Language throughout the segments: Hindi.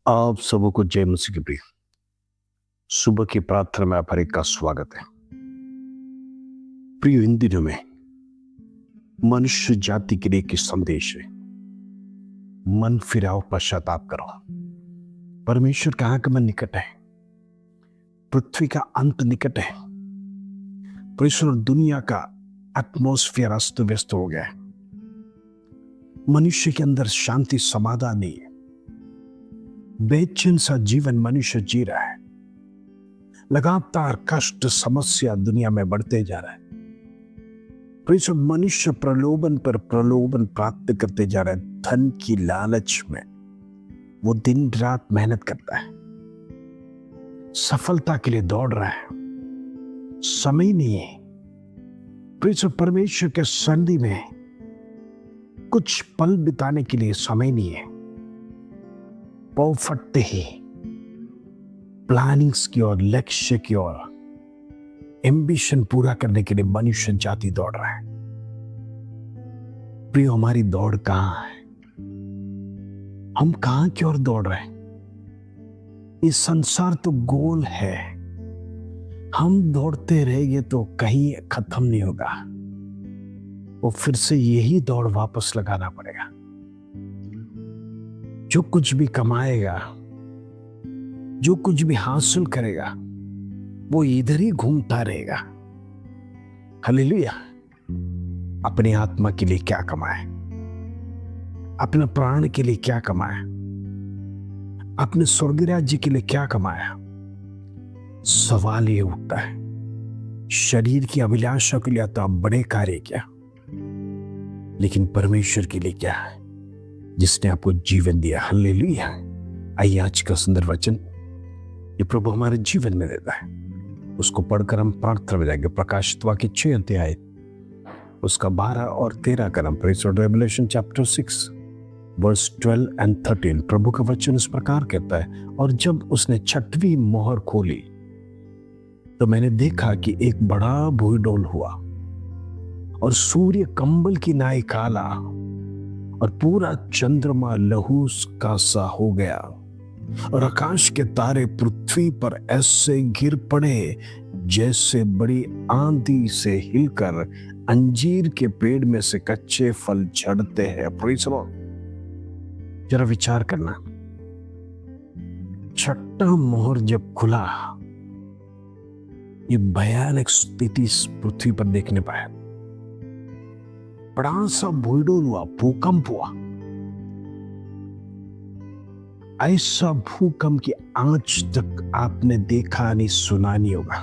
आप सबों को जय मसीह की प्रिय। सुबह की प्रार्थना में आप हर एक का स्वागत है। प्रिय, इन दिनों में मनुष्य जाति के लिए एक संदेश है, मन फिराओ, पश्चाताप करो। परमेश्वर का आगमन निकट है, पृथ्वी का अंत निकट है। परमेश्वर, दुनिया का एटमॉस्फेयर अस्त व्यस्त हो गया है। मनुष्य के अंदर शांति समाधान नहीं है, बेचैन सा जीवन मनुष्य जी रहा है। लगातार कष्ट समस्या दुनिया में बढ़ते जा रहा है। परमेश्वर, मनुष्य प्रलोभन पर प्रलोभन प्राप्त करते जा रहा है। धन की लालच में वो दिन रात मेहनत करता है, सफलता के लिए दौड़ रहा है, समय नहीं है। परमेश्वर, परमेश्वर के सन्निधि में कुछ पल बिताने के लिए समय नहीं है। पाँव फटते ही प्लानिंग्स की ओर, लक्ष्य की ओर, एम्बिशन पूरा करने के लिए मनुष्य जाति दौड़ रहा है। प्रिय, हमारी दौड़ कहां है? हम कहां की ओर दौड़ रहे हैं? ये संसार तो गोल है, हम दौड़ते रहेंगे तो कहीं खत्म नहीं होगा। वो फिर से यही दौड़ वापस लगाना पड़ेगा। जो कुछ भी कमाएगा, जो कुछ भी हासिल करेगा, वो इधर ही घूमता रहेगा। हालेलुया। अपनी आत्मा के लिए क्या कमाए, अपने प्राण के लिए क्या कमाया, अपने स्वर्ग राज्य के लिए क्या कमाया? सवाल ये उठता है, शरीर की अभिलाषा के लिए तो आप बड़े कार्य किया, लेकिन परमेश्वर के लिए क्या है जिसने आपको जीवन दिया? हालेलुया। आइए आज का सुंदर वचन ये प्रभु हमारे जीवन में देता है, उसको पढ़कर हम प्रार्थना में जाएंगे। प्रकाशित वाक्य 6 अध्याय उसका 12 और 13 का नाम। Revelation chapter 6 verse 12 and 13। प्रभु का वचन इस प्रकार कहता है, और जब उसने 6वीं मोहर खोली तो मैंने देखा कि एक बड़ा भूडोल हुआ, और सूर्य कंबल की नाई काला, और पूरा चंद्रमा लहू का सा हो गया, और आकाश के तारे पृथ्वी पर ऐसे गिर पड़े जैसे बड़ी आंधी से हिलकर अंजीर के पेड़ में से कच्चे फल झड़ते हैं। जरा विचार करना, 6ठा मोहर जब खुला, ये भयानक स्थिति इस पृथ्वी पर देखने पाया। बड़ा सा भूडोल हुआ, भूकंप हुआ। ऐसा भूकंप की आज तक आपने देखा नहीं, सुना नहीं होगा।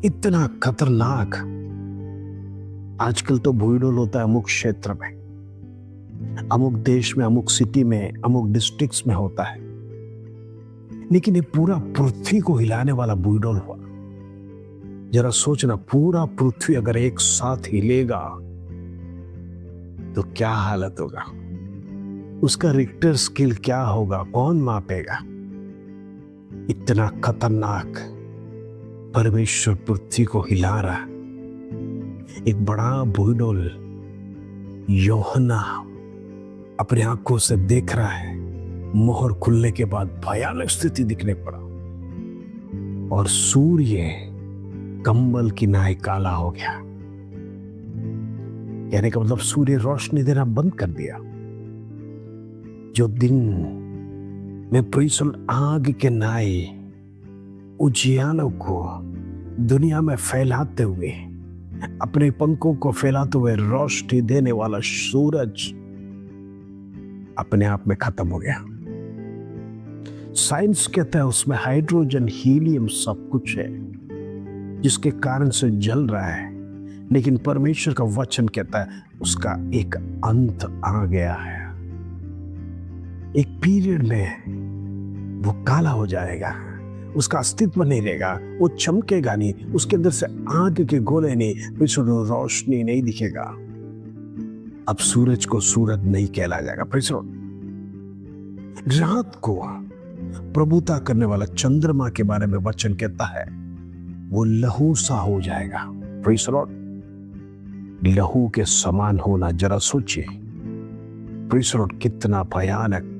इतना खतरनाक। आजकल तो भूडोल होता है अमुक क्षेत्र में, अमुक देश में, अमुक सिटी में, अमुक डिस्ट्रिक्ट्स में होता है, लेकिन ये पूरा पृथ्वी को हिलाने वाला भूडोल हुआ। जरा सोचना, पूरा पृथ्वी अगर एक साथ हिलेगा तो क्या हालत होगा? उसका रिक्टर स्केल क्या होगा? कौन मापेगा? इतना खतरनाक परमेश्वर पृथ्वी को हिला रहा। एक बड़ा भूडोल यूहन्ना अपने आंखों से देख रहा है। मोहर खुलने के बाद भयानक स्थिति दिखने पड़ा, और सूर्य कंबल की नाई काला हो गया। कहने का मतलब सूर्य रोशनी देना बंद कर दिया। जो दिन में परिसल आग के नाई उजियालों को दुनिया में फैलाते हुए, अपने पंखों को फैलाते हुए रोशनी देने वाला सूरज अपने आप में खत्म हो गया। साइंस कहता है उसमें हाइड्रोजन, हीलियम सब कुछ है जिसके कारण से जल रहा है, लेकिन परमेश्वर का वचन कहता है उसका एक अंत आ गया है। एक पीरियड में वो काला हो जाएगा, उसका अस्तित्व नहीं रहेगा, वो चमकेगा नहीं, उसके अंदर से आग के गोले नहीं, रोशनी नहीं दिखेगा। अब सूरज को सूरज नहीं कहला जाएगा। रात को प्रभुता करने वाला चंद्रमा के बारे में वचन कहता है वो लहू सा हो जाएगा। Praise the Lord. लहू के समान होना, जरा सोचिए प्रेज़ द लॉर्ड, कितना भयानक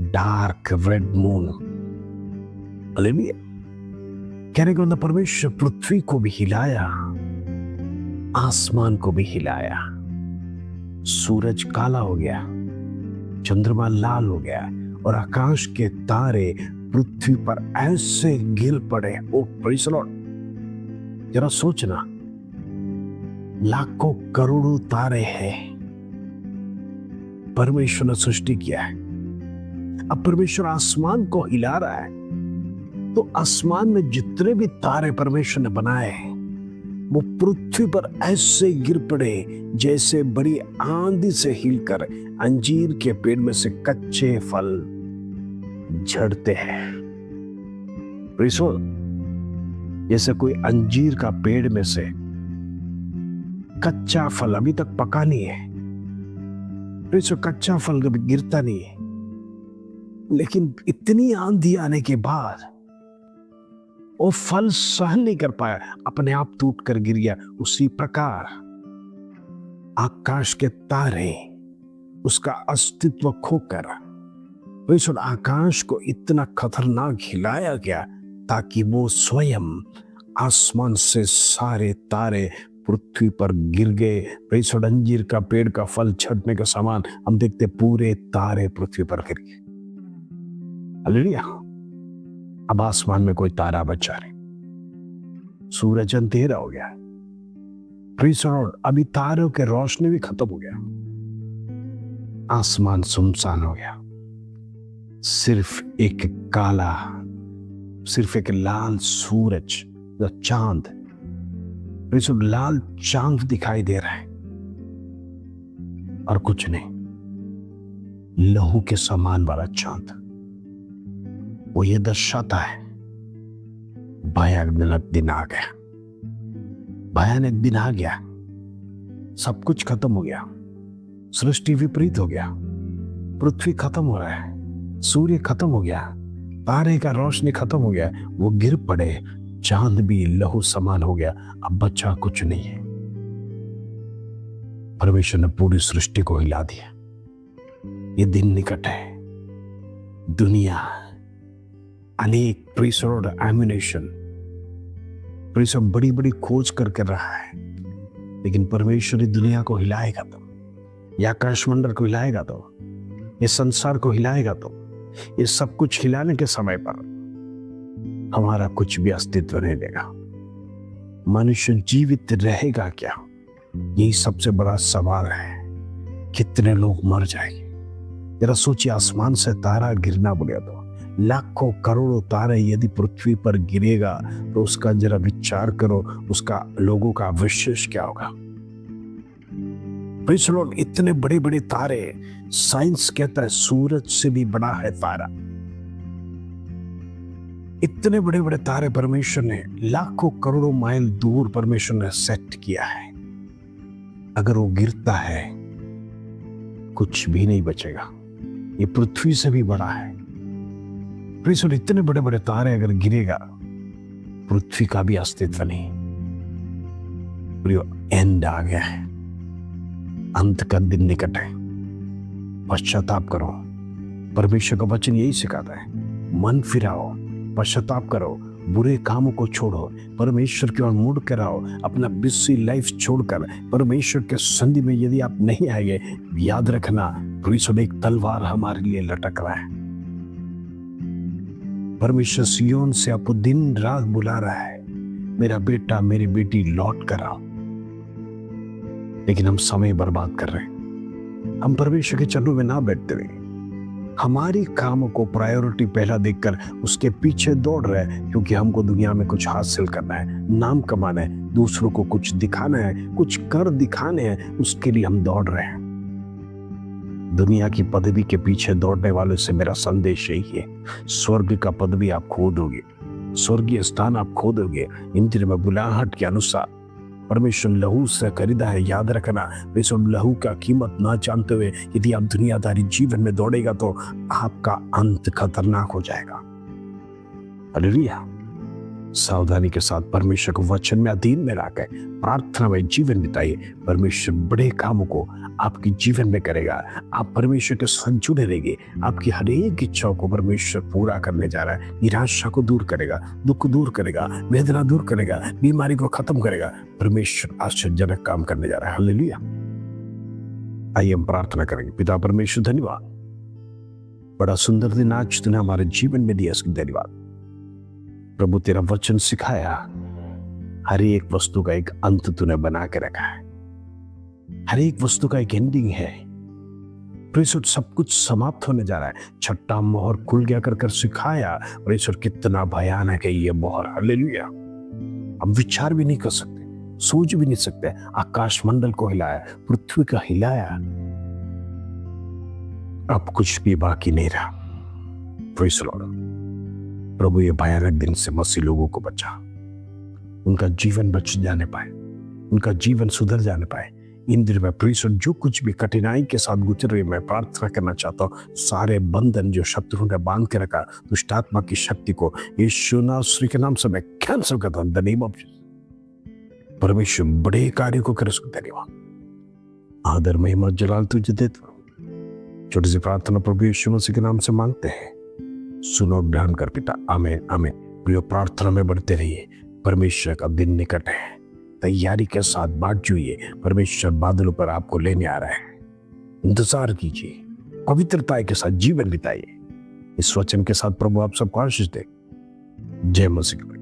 डार्क रेड मून। हालेलुया। कहने का मतलब परमेश्वर पृथ्वी को भी हिलाया, आसमान को भी हिलाया। सूरज काला हो गया, चंद्रमा लाल हो गया और आकाश के तारे पृथ्वी पर ऐसे गिर पड़े। ओ प्रेज़ द लॉर्ड। जरा सोचना, लाखों करोड़ों तारे हैं, परमेश्वर ने सृष्टि किया है। अब परमेश्वर आसमान को हिला रहा है, तो आसमान में जितने भी तारे परमेश्वर ने बनाए हैं वो पृथ्वी पर ऐसे गिर पड़े जैसे बड़ी आंधी से हिलकर अंजीर के पेड़ में से कच्चे फल झड़ते हैं। जैसे कोई अंजीर का पेड़ में से कच्चा फल, अभी तक पका नहीं है, कच्चा फल कभी गिरता नहीं है, लेकिन इतनी आंधी आने के बाद वो फल सहन नहीं कर पाया, अपने आप टूट कर गिर गया। उसी प्रकार आकाश के तारे उसका अस्तित्व खोकर आकाश को इतना खतरनाक हिलाया गया ताकि वो स्वयं आसमान से सारे तारे पृथ्वी पर गिर गए। अंजीर का पेड़ का फल छटने का समान हम देखते पूरे तारे पृथ्वी पर गिर गए। हालेलुया। अब आसमान में कोई तारा बचा नहीं, सूरज अंधेरा हो गया। अभी तारों के रोशनी भी खत्म हो गया, आसमान सुनसान हो गया। सिर्फ एक लाल सूरज, चांद, लाल चांद दिखाई दे रहा है और कुछ नहीं। लहू के समान वाला चांद, वो ये दर्शाता है भयानक दिन आ गया, भयानक दिन आ गया। सब कुछ खत्म हो गया, सृष्टि विपरीत हो गया, पृथ्वी खत्म हो रहा है, सूर्य खत्म हो गया, तारे का रोशनी खत्म हो गया, वो गिर पड़े, चांद भी लहू समान हो गया, अब बचा कुछ नहीं है। परमेश्वर ने पूरी सृष्टि को हिला दिया। ये दिन निकट है, दुनिया अनेक बड़ी बड़ी खोज करके रहा है, लेकिन परमेश्वर दुनिया को हिलाएगा तो, या आकाशमंडल को हिलाएगा तो, ये संसार को हिलाएगा तो, ये सब कुछ हिलाने के समय पर हमारा कुछ भी अस्तित्व नहीं देगा। मनुष्य जीवित रहेगा क्या, यही सबसे बड़ा सवाल है। कितने लोग मर जाएंगे। जरा सोचिए, आसमान से तारा गिरना बोले तो लाखों करोड़ों तारे यदि पृथ्वी पर गिरेगा तो उसका जरा विचार करो, उसका लोगों का विशेष क्या होगा। इतने बड़े बड़े तारे, साइंस कहता है सूरज से भी बड़ा है तारा। इतने बड़े बड़े तारे परमेश्वर ने लाखों करोड़ों माइल दूर परमेश्वर ने सेट किया है। अगर वो गिरता है कुछ भी नहीं बचेगा, ये पृथ्वी से भी बड़ा है। इतने बड़े बड़े तारे अगर गिरेगा, पृथ्वी का भी अस्तित्व नहीं। एंड आ गया है, अंत का दिन निकट है। पश्चाताप करो, परमेश्वर का वचन यही सिखाता है। मन फिराओ, पश्चाताप करो, बुरे कामों को छोड़ो, परमेश्वर की ओर मुड़ कर आओ। अपना बिजी लाइफ छोड़कर परमेश्वर के संधि में यदि आप नहीं आएंगे, याद रखना एक तलवार हमारे लिए लटक रहा है। परमेश्वर सियोन से आपको दिन रात बुला रहा है, मेरा बेटा मेरी बेटी लौट कर आओ। लेकिन हम समय बर्बाद कर रहे हैं, हम परमेश्वर के चरणों में ना बैठते रहे, हमारी कामों को प्रायोरिटी पहला देखकर उसके पीछे दौड़ रहे हैं, क्योंकि हमको दुनिया में कुछ हासिल करना है, नाम कमाना है, दूसरों को कुछ दिखाना है, कुछ कर दिखाने हैं, उसके लिए हम दौड़ रहे हैं। दुनिया की पदवी के पीछे दौड़ने वालों से मेरा संदेश यही है, स्वर्ग का पदवी आप खो दोगे, स्वर्गीय स्थान आप खो दोगे। इंद्र में बुलाहट के अनुसार परमेश्वर लहू से खरीदा है, याद रखना। लहू का कीमत ना जानते हुए यदि आप दुनियादारी जीवन में दौड़ेगा तो आपका अंत खतरनाक हो जाएगा। हालेलुया। सावधानी के साथ परमेश्वर को वचन में अधीन में लाकर प्रार्थना में जीवन बिताइए। परमेश्वर बड़े कामों को आपके जीवन में करेगा। आप परमेश्वर के साथ जुड़े रहेंगे। आपकी हर एक इच्छाओं को परमेश्वर पूरा करने जा रहा है। निराशा को दूर करेगा, दुख दूर करेगा, वेदना दूर करेगा, बीमारी को खत्म करेगा। परमेश्वर आश्चर्यजनक काम करने जा रहा है। हालेलुया। आइए हम प्रार्थना करेंगे। पिता परमेश्वर, धन्यवाद, बड़ा सुंदर दिन आज तूने हमारे जीवन में दिया, इसके धन्यवाद। प्रभु तेरा वचन सिखाया, हर एक वस्तु का एक अंत तूने बना के रखा है, हर एक वस्तु का एक एंडिंग है। ईश्वर सब कुछ समाप्त होने जा रहा है। छठा मोहर खुल गया कर सिखाया। और ईश्वर कितना भयानक है ये मोहर। हालेलुया। हम विचार भी नहीं कर सकते, सोच भी नहीं सकते। आकाश मंडल को हिलाया, पृथ्वी का हिलाया, अब कुछ भी बाकी नहीं रहा। Praise the Lord. प्रभु ये भयानक दिन से मसीह लोगों को बचा, उनका जीवन बच जाने पाए, उनका जीवन सुधर जाने पाए। इन दिनों में प्रीसर जो कुछ भी कठिनाई के साथ गुजर रही, मैं प्रार्थना करना चाहता हूँ, सारे बंधन जो शत्रुओं ने बांध के रखा, दुष्ट आत्मा की शक्ति को यीशु नासरी के नाम से मैं कैंसिल करता हूं। The name of Jesus. परमेश्वर बड़े कार्य को करे, उसको धन्यवाद, आदर, महिमा, जलाल तुझे देता हूं। छोटी सी प्रार्थना प्रभु यीशु मसीह के नाम से मांगते हैं, सुनो ध्यान कर पिता। आमीन आमीन। प्रिय, प्रार्थना में बढ़ते रहिए। परमेश्वर का दिन निकट है। तैयारी के साथ बाट जुइए। परमेश्वर बादलों पर आपको लेने आ रहा है। इंतजार कीजिए, पवित्रता के साथ जीवन बिताइए। इस वचन के साथ प्रभु आप सबको आशीष दे। जय मसीह।